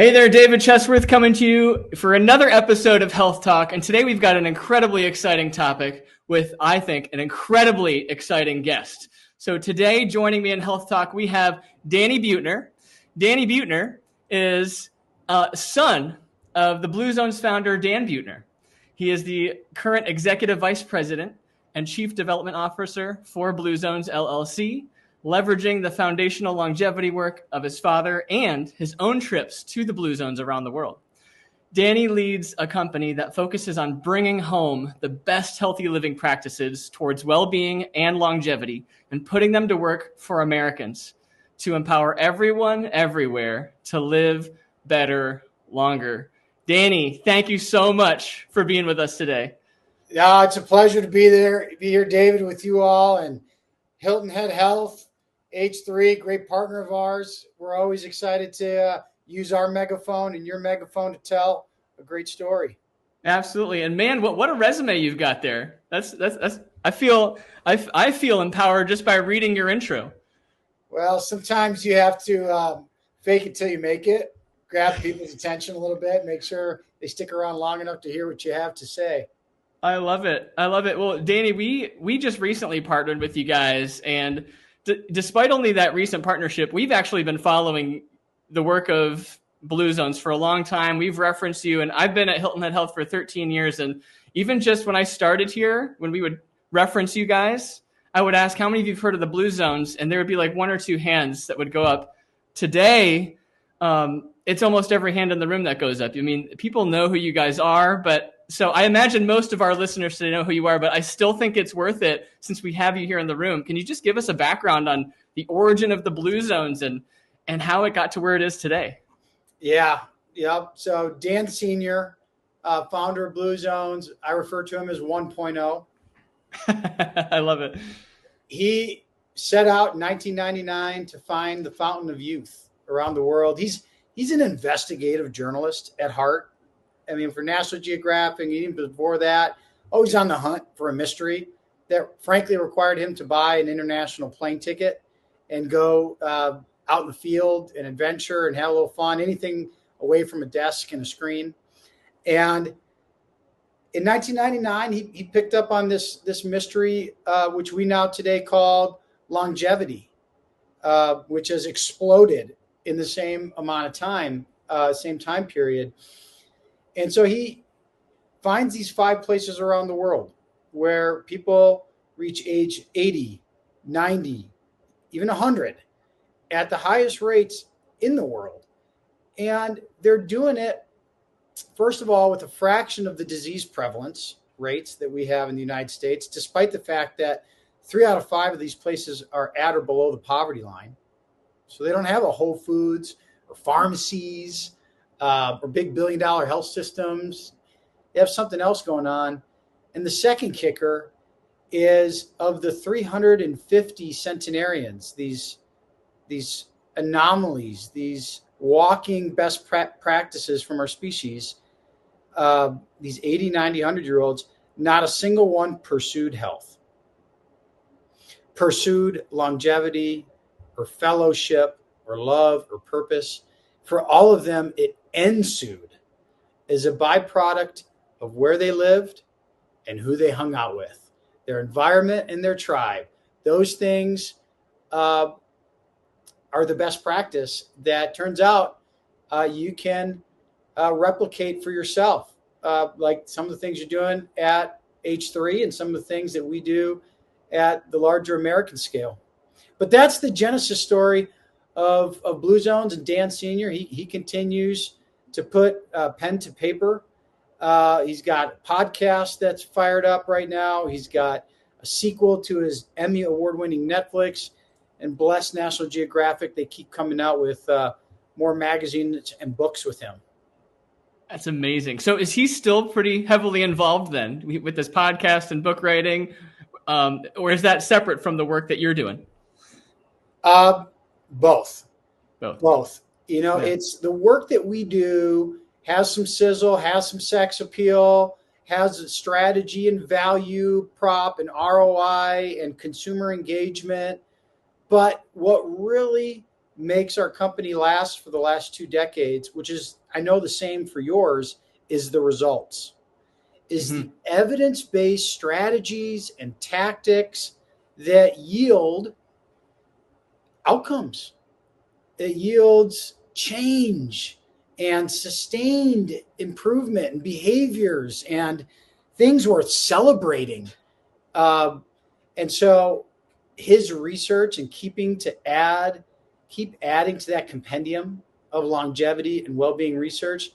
Hey there, David Chesworth coming to you for another episode of Health Talk. And today we've got an incredibly exciting topic with, I think, an incredibly exciting guest. So today joining me in Health Talk, we have Danny Buettner. Danny Buettner is son of the Blue Zones founder, Dan Buettner. He is the current executive vice president and chief development officer for Blue Zones LLC, leveraging the foundational longevity work of his father and his own trips to the Blue Zones around the world. Danny leads a company that focuses on bringing home the best healthy living practices towards well-being and longevity and putting them to work for Americans to empower everyone everywhere to live better, longer. Danny, thank you so much for being with us today. Yeah, it's a pleasure to be here, David, with you all, and Hilton Head Health. H3, great partner of ours. We're always excited to use our megaphone and your megaphone to tell a great story. Absolutely. And man, what a resume you've got there. That's I feel empowered just by reading your intro. Well, sometimes you have to fake it till you make it, grab people's attention a little bit, make sure they stick around long enough to hear what you have to say. I love it. Well, Danny, we just recently partnered with you guys, and despite only that recent partnership, we've actually been following the work of Blue Zones for a long time. We've referenced you, and I've been at Hilton Head Health for 13 years. And even just when I started here, when we would reference you guys, I would ask how many of you have heard of the Blue Zones, and there would be like one or two hands that would go up. Today, it's almost every hand in the room that goes up. I mean, people know who you guys are, but so I imagine most of our listeners today know who you are, but I still think it's worth it since we have you here in the room. Can you just give us a background on the origin of the Blue Zones and how it got to where it is today? Yeah. So Dan Sr., founder of Blue Zones, I refer to him as 1.0. I love it. He set out in 1999 to find the fountain of youth around the world. He's an investigative journalist at heart. I mean, for National Geographic, even before that, always on the hunt for a mystery that frankly required him to buy an international plane ticket and go out in the field and adventure and have a little fun, anything away from a desk and a screen. And in 1999, he picked up on this mystery, which we now today call longevity, which has exploded in the same amount of time, same time period. And so he finds these 5 places around the world where people reach age 80, 90, even 100 at the highest rates in the world. And they're doing it, first of all, with a fraction of the disease prevalence rates that we have in the United States, despite the fact that 3 out of 5 of these places are at or below the poverty line. So they don't have a Whole Foods or pharmacies or big billion-dollar health systems. They have something else going on. And the second kicker is of the 350 centenarians, these anomalies, these walking best practices from our species, these 80, 90, 100-year-olds, not a single one pursued health, pursued longevity or fellowship or love or purpose. For all of them, it ensued as a byproduct of where they lived and who they hung out with, their environment and their tribe. Those things are the best practice that turns out you can replicate for yourself, like some of the things you're doing at H3 and some of the things that we do at the larger American scale. But that's the genesis story of Blue Zones and Dan Sr. He continues to put pen to paper. He's got a podcast that's fired up right now. He's got a sequel to his Emmy award-winning Netflix, and bless National Geographic. They keep coming out with more magazines and books with him. That's amazing. So is he still pretty heavily involved then with this podcast and book writing? Or is that separate from the work that you're doing? Both. You know, It's the work that we do has some sizzle, has some sex appeal, has a strategy and value prop and ROI and consumer engagement. But what really makes our company last for the last 2 decades, which is, I know the same for yours, is the results, is the evidence-based strategies and tactics that yield outcomes. It yields change and sustained improvement in behaviors and things worth celebrating. And so his research and keep adding to that compendium of longevity and well-being research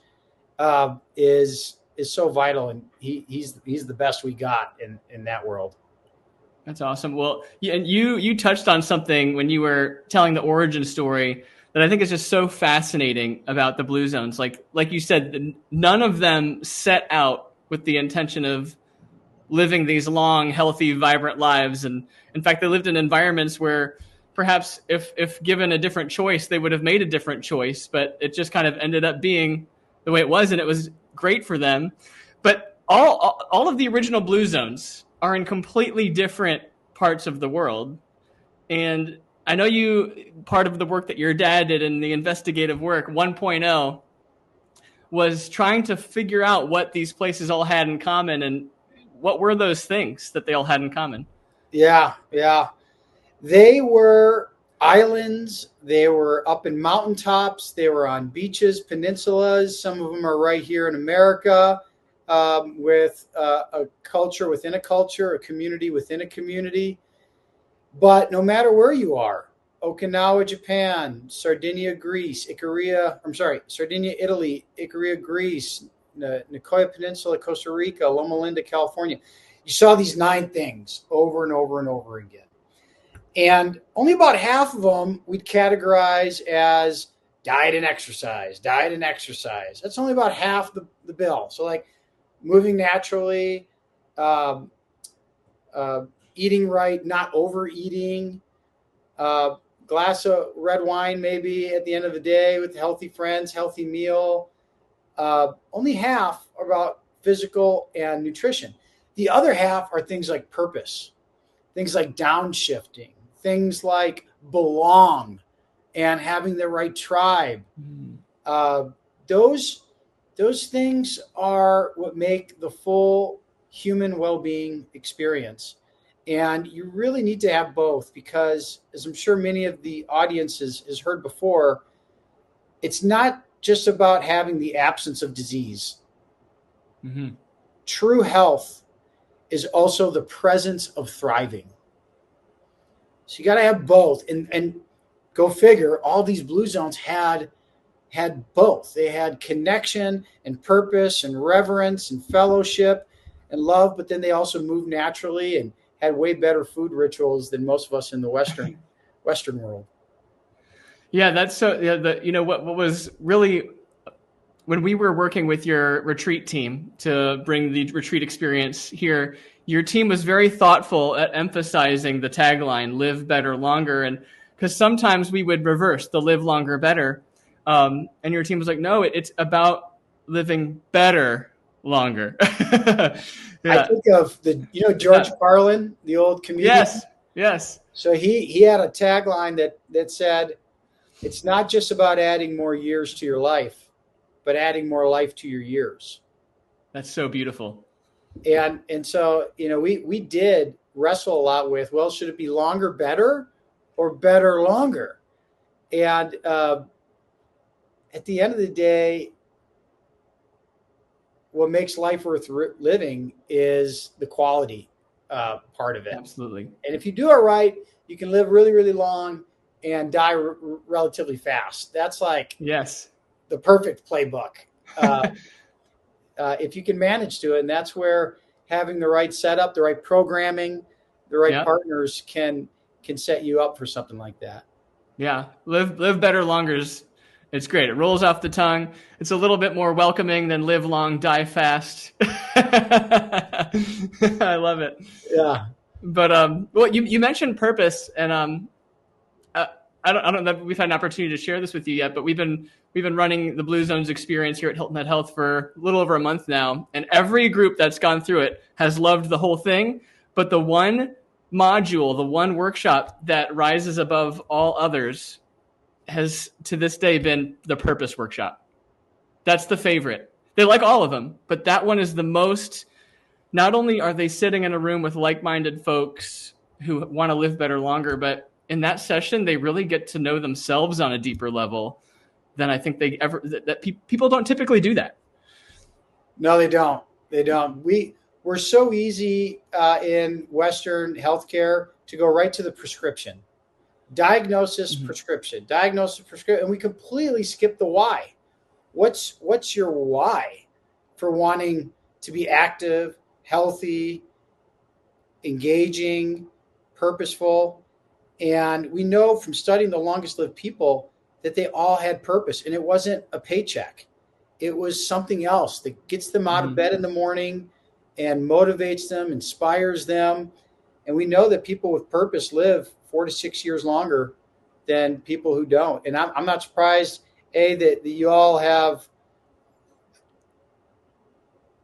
is so vital. And he's the best we got in that world. That's awesome. Well, and you touched on something when you were telling the origin story that I think is just so fascinating about the Blue Zones. Like you said, none of them set out with the intention of living these long, healthy, vibrant lives. And in fact, they lived in environments where perhaps if given a different choice, they would have made a different choice, but it just kind of ended up being the way it was. And it was great for them. But all of the original Blue Zones are in completely different parts of the world. And I know part of the work that your dad did in the investigative work 1.0 was trying to figure out what these places all had in common and what were those things that they all had in common. Yeah. They were islands. They were up in mountaintops. They were on beaches, peninsulas. Some of them are right here in America. With a culture within a culture, a community within a community. But no matter where you are, Okinawa, Japan, Sardinia, Italy, Icaria, Greece, Nicoya Peninsula, Costa Rica, Loma Linda, California, you saw these 9 things over and over and over again. And only about half of them we'd categorize as diet and exercise. That's only about half the bill. So like, moving naturally, eating right, not overeating, glass of red wine maybe at the end of the day with healthy friends, healthy meal. Only half are about physical and nutrition. The other half are things like purpose, things like downshifting, things like belong and having the right tribe. Those things are what make the full human well-being experience. And you really need to have both because, as I'm sure many of the audience has heard before, it's not just about having the absence of disease. True health is also the presence of thriving. So you got to have both. And go figure, all these Blue Zones had both. They had connection and purpose and reverence and fellowship and love, but then they also moved naturally and had way better food rituals than most of us in the Western world. Yeah, that's so. Yeah, what was really when we were working with your retreat team to bring the retreat experience here, your team was very thoughtful at emphasizing the tagline "Live Better Longer," and because sometimes we would reverse the "Live Longer Better." And your team was like, no, it's about living better longer. I think of George Carlin, the old comedian. Yes. So he had a tagline that said, it's not just about adding more years to your life, but adding more life to your years. That's so beautiful. And so, we did wrestle a lot with, well, should it be longer, better, or better, longer? And, at the end of the day, what makes life worth living is the quality part of it. Absolutely. And if you do it right, you can live really, really long and die relatively fast. That's like the perfect playbook. If you can manage to it, and that's where having the right setup, the right programming, the right partners can set you up for something like that. Yeah, live better longer it's great. It rolls off the tongue. It's a little bit more welcoming than live long, die fast. I love it. Yeah. But well, you mentioned purpose, and I don't know if we've had an opportunity to share this with you yet, but we've been running the Blue Zones experience here at Hilton Head Health for a little over a month now, and every group that's gone through it has loved the whole thing. But the one module, the one workshop that rises above all others has to this day been the purpose workshop. That's the favorite. They like all of them, but that one is the most. Not only are they sitting in a room with like-minded folks who want to live better longer, but in that session, they really get to know themselves on a deeper level than I think they ever, people don't typically do that. No, they don't. They don't. We're so easy in Western healthcare to go right to the prescription. Diagnosis, prescription, diagnosis, prescription, and we completely skip the why. What's your why for wanting to be active, healthy, engaging, purposeful? And we know from studying the longest lived people that they all had purpose, and it wasn't a paycheck. It was something else that gets them out of bed in the morning and motivates them, inspires them. And we know that people with purpose live 4 to 6 years longer than people who don't. And I'm not surprised, that you all have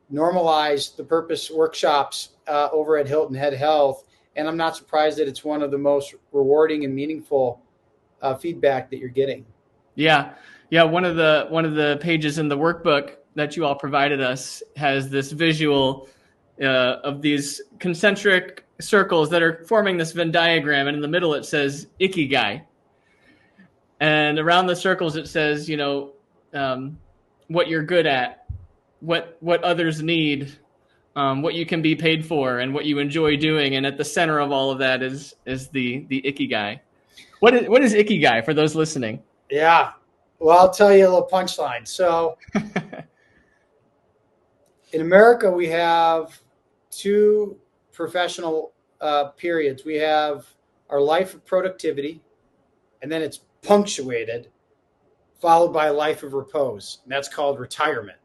normalized the purpose workshops over at Hilton Head Health. And I'm not surprised that it's one of the most rewarding and meaningful feedback that you're getting. Yeah. Yeah. One of the pages in the workbook that you all provided us has this visual of these concentric circles that are forming this Venn diagram. And in the middle, it says Ikigai. And around the circles, it says, what you're good at, what others need, what you can be paid for, and what you enjoy doing. And at the center of all of that is the Ikigai. What is Ikigai for those listening? Yeah. Well, I'll tell you a little punchline. So in America, we have two professional periods. We have our life of productivity, and then it's punctuated, followed by a life of repose. And that's called retirement.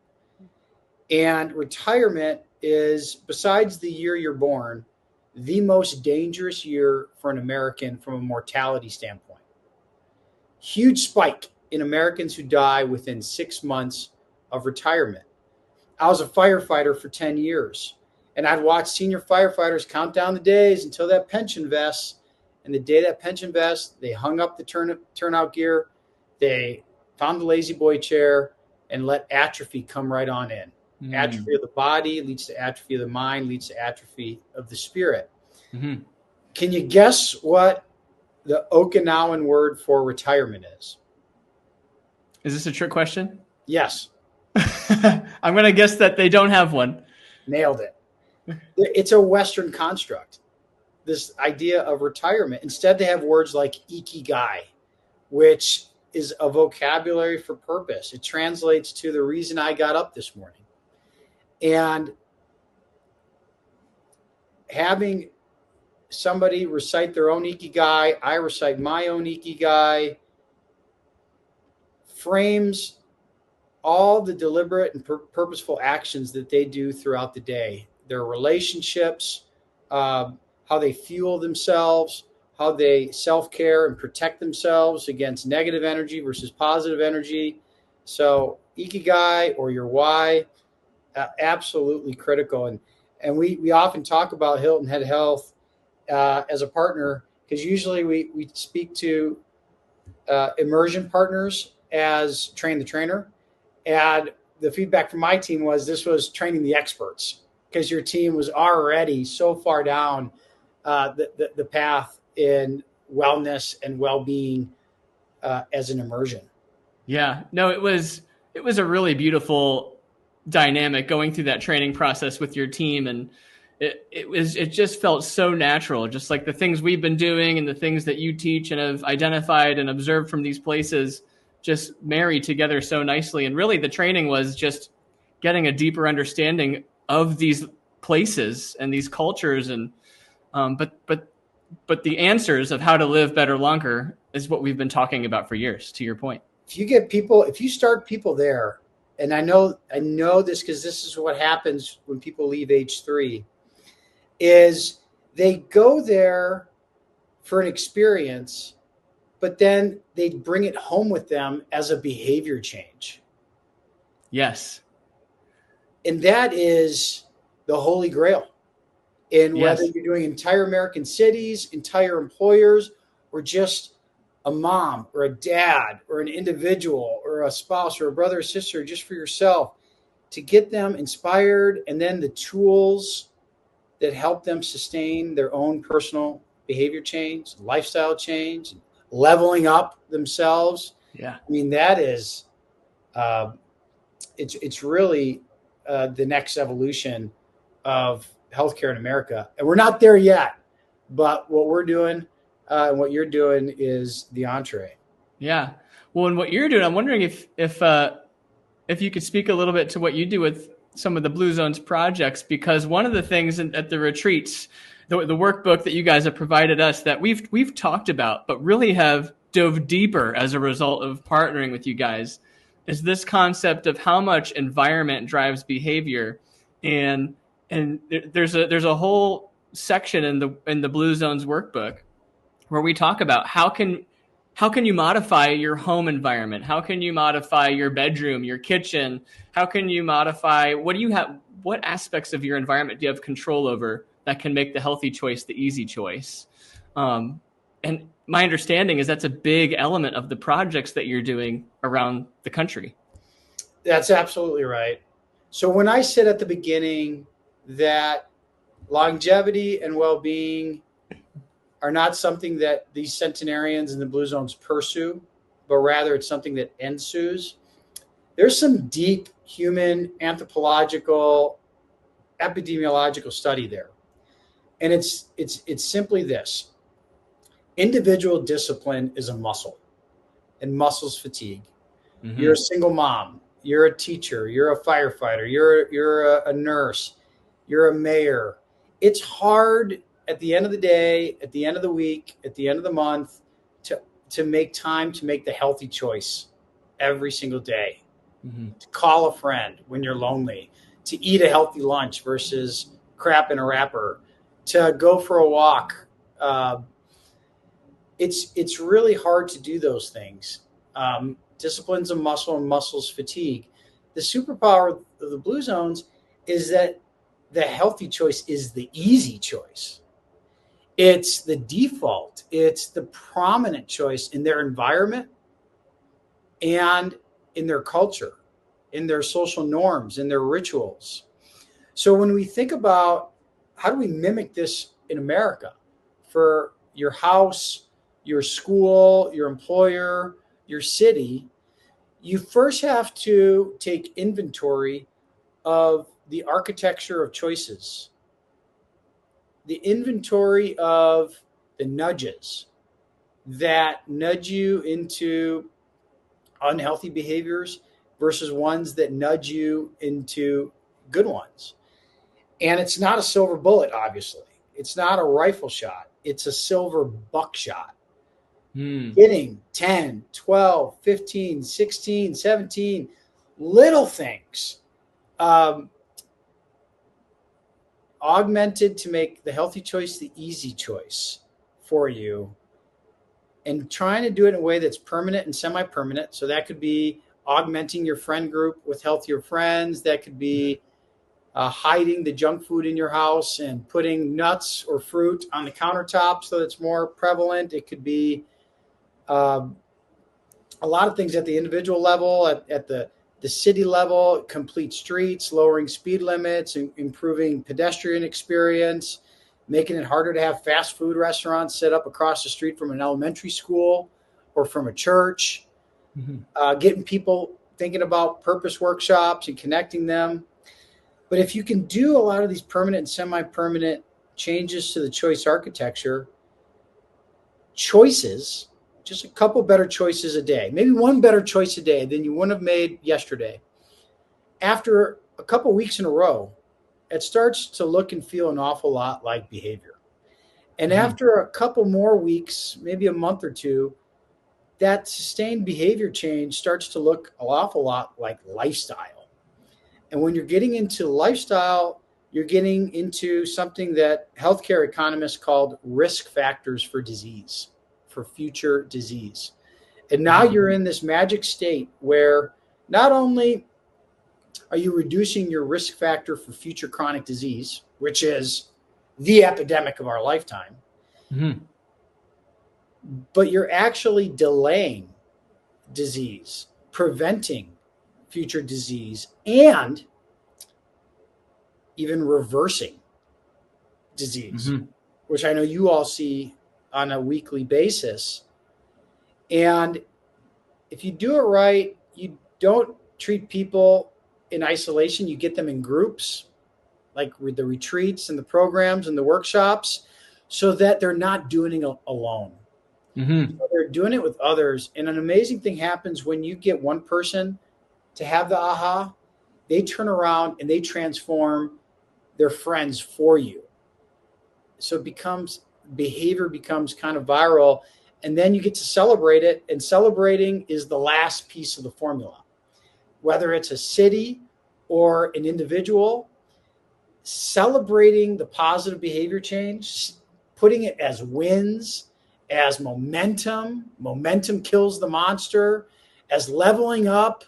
And retirement is, besides the year you're born, the most dangerous year for an American from a mortality standpoint. Huge spike in Americans who die within 6 months of retirement. I was a firefighter for 10 years, and I'd watch senior firefighters count down the days until that pension vests. And the day that pension vests, they hung up the turnout gear, they found the lazy boy chair, and let atrophy come right on in. Atrophy of the body leads to atrophy of the mind, leads to atrophy of the spirit. Can you guess what the Okinawan word for retirement is? Is this a trick question? Yes. I'm going to guess that they don't have one. Nailed it. It's a Western construct, this idea of retirement. Instead, they have words like Ikigai, which is a vocabulary for purpose. It translates to the reason I got up this morning. And having somebody recite their own Ikigai, I recite my own Ikigai, frames all the deliberate and purposeful actions that they do throughout the day, their relationships, how they fuel themselves, how they self-care and protect themselves against negative energy versus positive energy. So Ikigai, or your why, absolutely critical. And we often talk about Hilton Head Health as a partner, because usually we speak to immersion partners as train the trainer. And the feedback from my team was this was training the experts, because your team was already so far down the path in wellness and well-being as an immersion. Yeah, no, it was a really beautiful dynamic going through that training process with your team. And it just felt so natural, just like the things we've been doing and the things that you teach and have identified and observed from these places just marry together so nicely. And really the training was just getting a deeper understanding of these places and these cultures. And but the answers of how to live better longer is what we've been talking about for years, to your point. If you start people there, and I know this because this is what happens when people leave H3, is they go there for an experience, but then they bring it home with them as a behavior change. Yes. And that is the holy grail. And whether you're doing entire American cities, entire employers, or just a mom or a dad or an individual or a spouse or a brother or sister, just for yourself, to get them inspired, and then the tools that help them sustain their own personal behavior change, lifestyle change, leveling up themselves. Yeah. I mean, that is, it's really the next evolution of healthcare in America. And we're not there yet, but what we're doing and what you're doing is the entree. Yeah. Well, and what you're doing, I'm wondering if you could speak a little bit to what you do with some of the Blue Zones projects, because one of the things at the retreats, the workbook that you guys have provided us that we've talked about, but really have dove deeper as a result of partnering with you guys, is this concept of how much environment drives behavior. And there's a whole section in the Blue Zones workbook where we talk about how can you modify your home environment? How can you modify your bedroom, your kitchen? How can you modify, what aspects of your environment do you have control over that can make the healthy choice the easy choice? And my understanding is that's a big element of the projects that you're doing around the country. That's absolutely right. So when I said at the beginning that longevity and well-being are not something that these centenarians and the Blue Zones pursue, but rather it's something that ensues, there's some deep human anthropological, epidemiological study there. And it's simply this: individual discipline is a muscle, and muscles fatigue. Mm-hmm. You're a single mom, you're a teacher, you're a firefighter, you're a nurse, you're a mayor. It's hard at the end of the day, at the end of the week, at the end of the month, to make time to make the healthy choice every single day. Mm-hmm. To call a friend when you're lonely, to eat a healthy lunch versus crap in a wrapper, to go for a walk. It's really hard to do those things. Discipline's a muscle, and muscles fatigue. The superpower of the Blue Zones is that the healthy choice is the easy choice. It's the default. It's the prominent choice in their environment and in their culture, in their social norms, in their rituals. So when we think about how do we mimic this in America for your house, your school, your employer, your city, you first have to take inventory of the architecture of choices, the inventory of the nudges that nudge you into unhealthy behaviors versus ones that nudge you into good ones. And it's not a silver bullet, obviously. It's not a rifle shot. It's a silver buckshot. Getting 10, 12, 15, 16, 17 little things augmented to make the healthy choice the easy choice for you, and trying to do it in a way that's permanent and semi-permanent. So that could be augmenting your friend group with healthier friends. That could be hiding the junk food in your house and putting nuts or fruit on the countertop so it's more prevalent. It could be a lot of things at the individual level, at the city level, complete streets, lowering speed limits, improving pedestrian experience, making it harder to have fast food restaurants set up across the street from an elementary school or from a church, getting people thinking about purpose workshops and connecting them. But if you can do a lot of these permanent and semi-permanent changes to the choice architecture, choices, just a couple better choices a day, maybe one better choice a day than you wouldn't have made yesterday. After a couple weeks in a row, it starts to look and feel an awful lot like behavior. And after a couple more weeks, maybe a month or two, that sustained behavior change starts to look an awful lot like lifestyle. And when you're getting into lifestyle, you're getting into something that healthcare economists called risk factors for disease, for future disease. And now you're in this magic state where not only are you reducing your risk factor for future chronic disease, which is the epidemic of our lifetime, but you're actually delaying disease, preventing future disease, and even reversing disease, which I know you all see on a weekly basis. And if you do it right, you don't treat people in isolation. You get them in groups, like with the retreats and the programs and the workshops, so that they're not doing it alone. So they're doing it with others. And an amazing thing happens when you get one person to have the aha. They turn around and they transform their friends for you. So behavior becomes kind of viral, and then you get to celebrate it. And celebrating is the last piece of the formula. Whether it's a city or an individual, celebrating the positive behavior change, putting it as wins, as momentum kills the monster, as leveling up,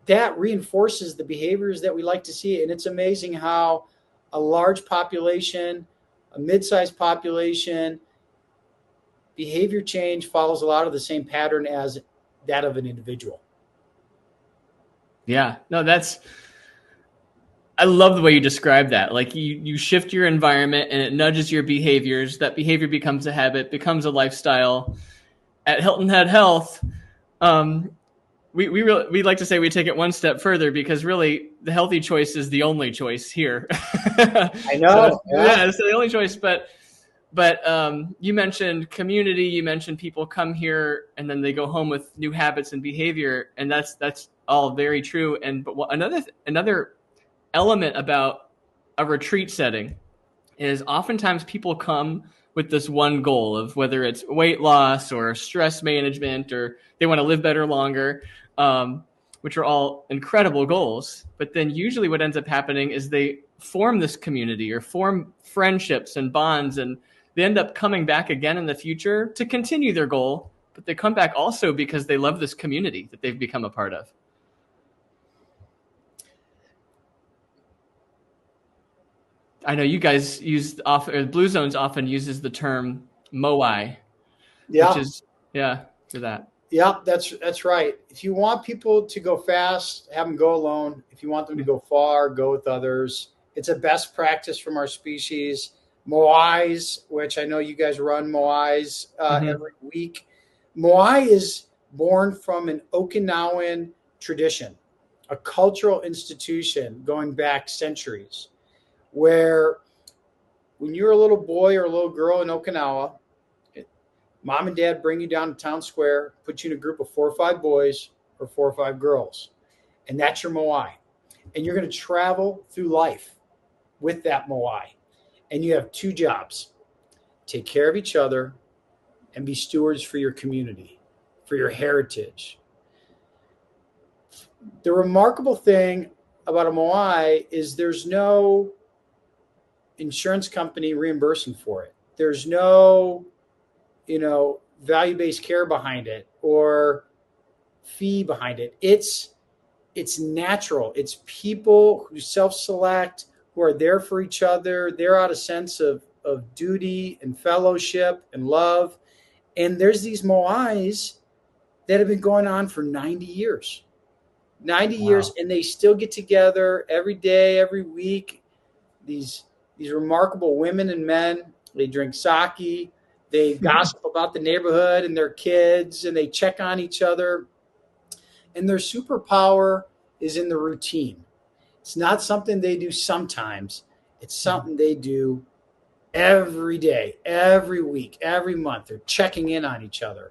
that reinforces the behaviors that we like to see. And it's amazing how a large population, a mid-sized population, behavior change follows a lot of the same pattern as that of an individual. Yeah, no, I love the way you describe that. Like you shift your environment and it nudges your behaviors. That behavior becomes a habit, becomes a lifestyle. At Hilton Head Health, we like to say we take it one step further, because really the healthy choice is the only choice here. I know. Yeah, it's the only choice. But you mentioned community. You mentioned people come here and then they go home with new habits and behavior, and that's all very true. And but another element about a retreat setting is oftentimes people come with this one goal of whether it's weight loss or stress management, or they want to live better longer, which are all incredible goals. But then usually what ends up happening is they form this community or form friendships and bonds, and they end up coming back again in the future to continue their goal. But they come back also because they love this community that they've become a part of. I know you guys Blue Zones often uses the term MOI, which is, for that. Yeah, that's right. If you want people to go fast, have them go alone. If you want them to go far, go with others. It's a best practice from our species. Moais, which I know you guys run Moais every week. Moai is born from an Okinawan tradition, a cultural institution going back centuries, where when you're a little boy or a little girl in Okinawa, mom and dad bring you down to town square, put you in a group of 4 or 5 boys or 4 or 5 girls, and that's your moai. And you're going to travel through life with that moai. And you have 2 jobs: take care of each other and be stewards for your community, for your heritage. The remarkable thing about a moai is there's no insurance company reimbursing for it. There's no, value-based care behind it or fee behind it. It's natural. It's people who self-select, who are there for each other. They're out of sense of duty and fellowship and love. And there's these moais that have been going on for 90 years. 90 years, and they still get together every day, every week. These remarkable women and men, they drink sake, they gossip about the neighborhood and their kids, and they check on each other. And their superpower is in the routine. It's not something they do sometimes. It's something they do every day, every week, every month. They're checking in on each other.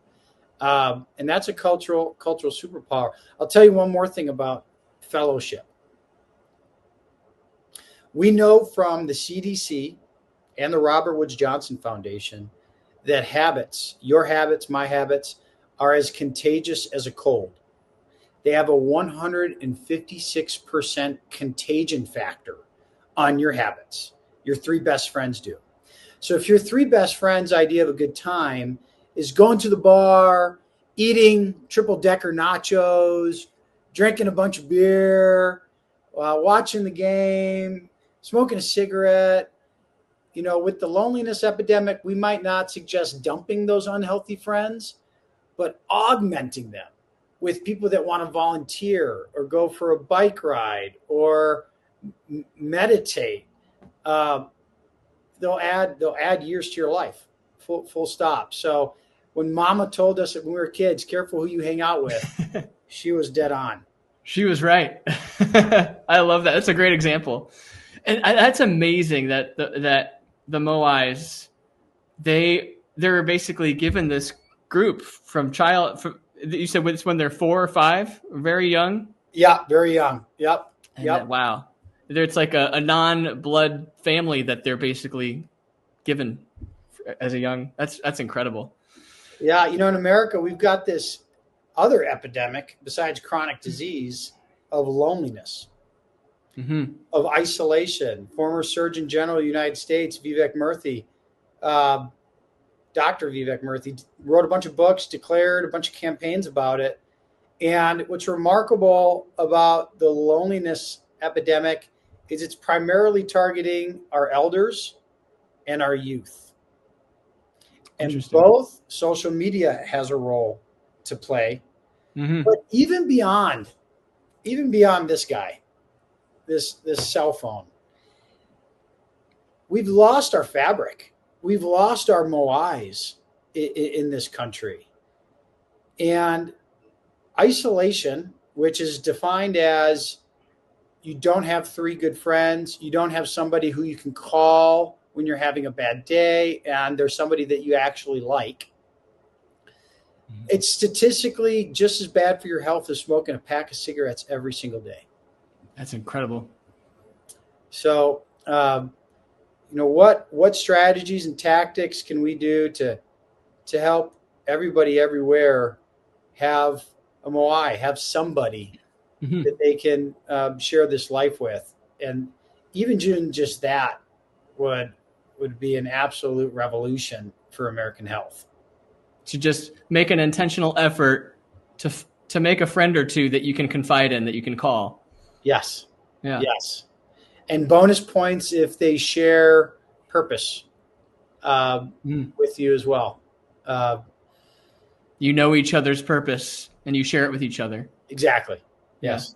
And that's a cultural superpower. I'll tell you one more thing about fellowship. We know from the CDC and the Robert Woods Johnson Foundation that habits, your habits, my habits, are as contagious as a cold. They have a 156% contagion factor on your habits. Your 3 best friends do. So if your 3 best friends' idea of a good time is going to the bar, eating triple-decker nachos, drinking a bunch of beer, watching the game, smoking a cigarette, with the loneliness epidemic, we might not suggest dumping those unhealthy friends, but augmenting them with people that want to volunteer or go for a bike ride or meditate. They'll add years to your life. Full stop. So when Mama told us that when we were kids, careful who you hang out with, she was dead on. She was right. I love that. That's a great example, and that's amazing that the Moais, they're basically given this group from you said it's when they're 4 or 5, very young. Yeah, very young. Yep. Wow. It's like a non-blood family that they're basically given as a young. That's incredible. Yeah, in America, we've got this other epidemic besides chronic disease of loneliness, of isolation. Former Surgeon General of the United States, Vivek Murthy, Dr. Vivek Murthy, wrote a bunch of books, declared a bunch of campaigns about it. And what's remarkable about the loneliness epidemic is it's primarily targeting our elders and our youth. And both social media has a role to play. But even beyond this guy, this cell phone, we've lost our fabric. We've lost our moais in this country. And isolation, which is defined as you don't have 3 good friends, you don't have somebody who you can call when you're having a bad day, and there's somebody that you actually like. It's statistically just as bad for your health as smoking a pack of cigarettes every single day. That's incredible. So, what strategies and tactics can we do to help everybody everywhere have a moai, have somebody that they can share this life with? And even doing just that would be an absolute revolution for American health. To just make an intentional effort to make a friend or two that you can confide in, that you can call. Yes. Yeah. Yes. And bonus points if they share purpose with you as well. You know each other's purpose and you share it with each other. Exactly. Yes.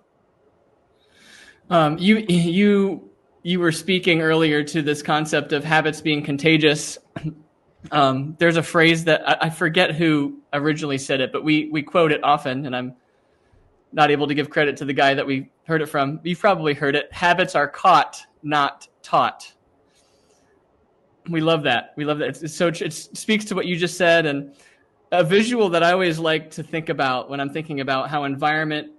You were speaking earlier to this concept of habits being contagious. There's a phrase that I forget who originally said it, but we quote it often, and I'm not able to give credit to the guy that we heard it from. You've probably heard it. Habits are caught, not taught. We love that. It speaks to what you just said, and a visual that I always like to think about when I'm thinking about how environment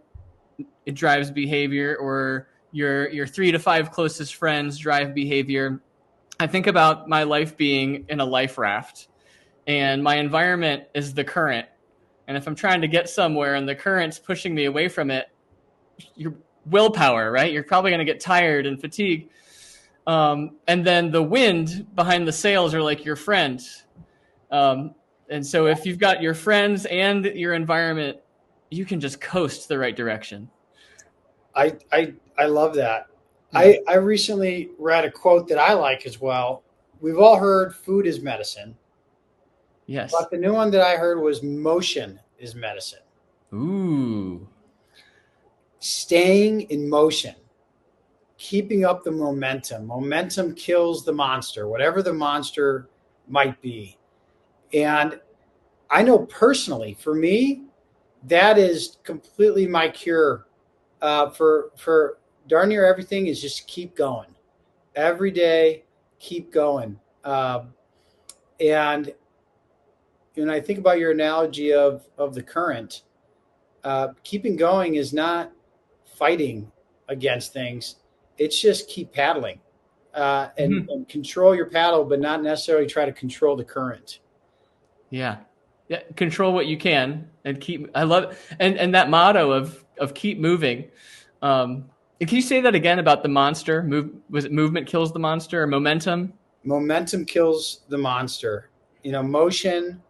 it drives behavior, or your 3 to 5 closest friends drive behavior. I think about my life being in a life raft, and my environment is the current. And if I'm trying to get somewhere and the current's pushing me away from it, your willpower, right? You're probably going to get tired and fatigued. And then the wind behind the sails are like your friend. And so if you've got your friends and your environment, you can just coast the right direction. I love that. I recently read a quote that I like as well. We've all heard food is medicine. Yes. But the new one that I heard was motion is medicine. Ooh. Staying in motion, keeping up the momentum. Momentum kills the monster, whatever the monster might be. And I know personally, for me, that is completely my cure for darn near everything, is just keep going. Every day, keep going. And I think about your analogy of the current. Keeping going is not fighting against things. It's just keep paddling and control your paddle, but not necessarily try to control the current. Yeah. Control what you can and keep. I love it. And that motto of keep moving. Can you say that again about the monster? Was it movement kills the monster, or momentum? Momentum kills the monster. Motion,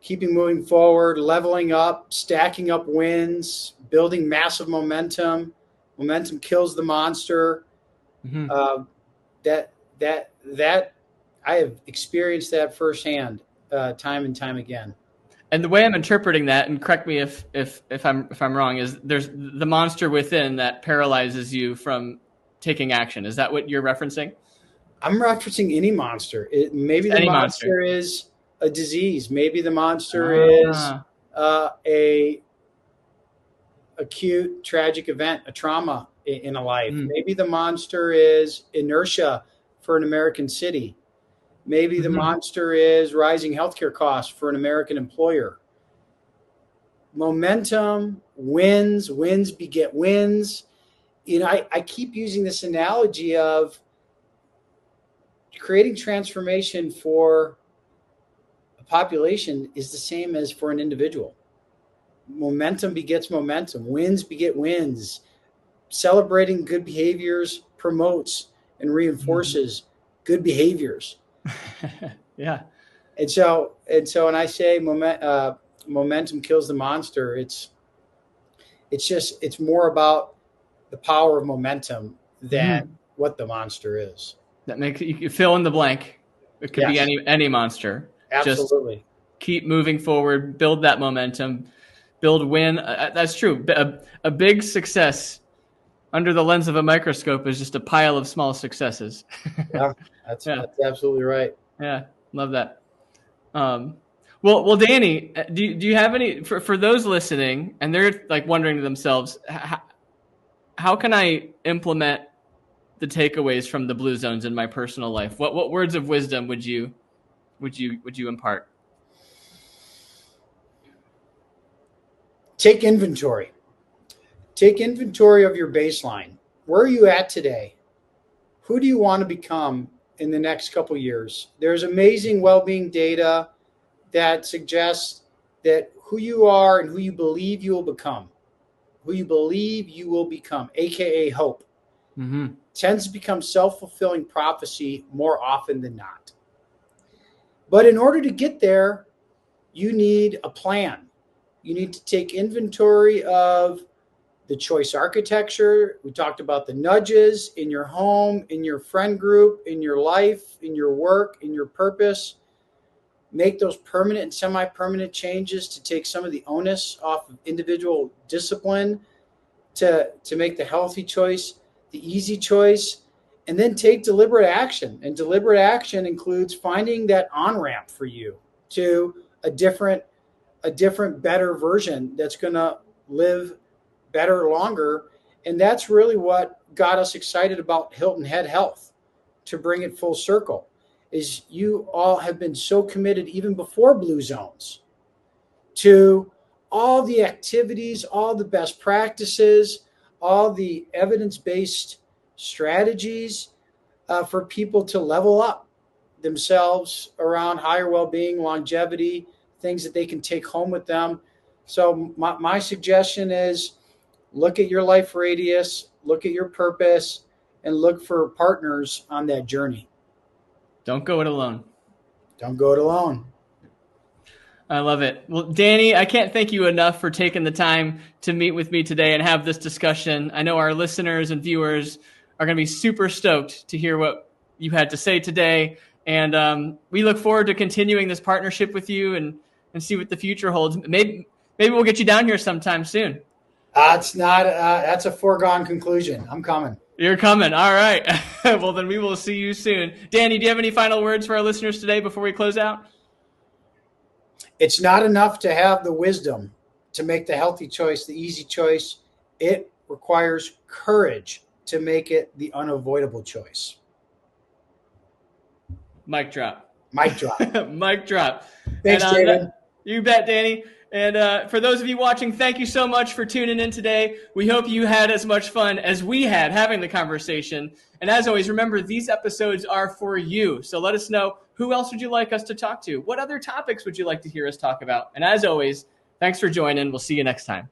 keeping moving forward, leveling up, stacking up wins, building massive momentum. Momentum kills the monster. That I have experienced that firsthand, time and time again. And the way I'm interpreting that, and correct me if I'm wrong, is there's the monster within that paralyzes you from taking action. Is that what you're referencing? I'm referencing any monster. Maybe the Any monster is a disease. Maybe the monster is a acute tragic event, a trauma in a life. Maybe the monster is inertia for an American city. Maybe the monster is rising healthcare costs for an American employer. Momentum, wins beget wins. I keep using this analogy of creating transformation for a population is the same as for an individual. Momentum begets momentum. Wins beget wins. Celebrating good behaviors promotes and reinforces good behaviors. Yeah. And so when I say momentum kills the monster, it's more about the power of momentum than what the monster is. That makes you fill in the blank. It could be any monster. Absolutely. Just keep moving forward, build that momentum, build win. That's true. A big success under the lens of a microscope is just a pile of small successes. Yeah, that's absolutely right. Yeah, love that. Well, Danny, do you have any for those listening and they're like wondering to themselves, how can I implement the takeaways from the Blue Zones in my personal life? What words of wisdom would you impart? Take inventory. Take inventory of your baseline. Where are you at today? Who do you want to become in the next couple of years? There's amazing well-being data that suggests that who you are and who you believe you will become, aka hope, tends to become self-fulfilling prophecy more often than not. But in order to get there, you need a plan. You need to take inventory of the choice architecture. We talked about the nudges in your home, in your friend group, in your life, in your work, in your purpose. Make those permanent and semi-permanent changes to take some of the onus off of individual discipline to make the healthy choice the easy choice, and then take deliberate action. And deliberate action includes finding that on-ramp for you to a different, better version that's going to live better, longer. And that's really what got us excited about Hilton Head Health, to bring it full circle, is you all have been so committed even before Blue Zones to all the activities, all the best practices, all the evidence-based strategies for people to level up themselves around higher well-being, longevity, things that they can take home with them. So my suggestion is look at your life radius, look at your purpose, and look for partners on that journey. Don't go it alone. Don't go it alone. I love it. Well, Danny, I can't thank you enough for taking the time to meet with me today and have this discussion. I know our listeners and viewers are going to be super stoked to hear what you had to say today. And we look forward to continuing this partnership with you and see what the future holds. Maybe we'll get you down here sometime soon. That's a foregone conclusion. I'm coming. You're coming. All right. Well, then we will see you soon. Danny, do you have any final words for our listeners today before we close out? It's not enough to have the wisdom to make the healthy choice, the easy choice. It requires courage to make it the unavoidable choice. Mic drop. Mic drop. Mic drop. Thanks, David. You bet, Danny. And for those of you watching, thank you so much for tuning in today. We hope you had as much fun as we had having the conversation. And as always, remember, these episodes are for you. So let us know, who else would you like us to talk to? What other topics would you like to hear us talk about? And as always, thanks for joining. We'll see you next time.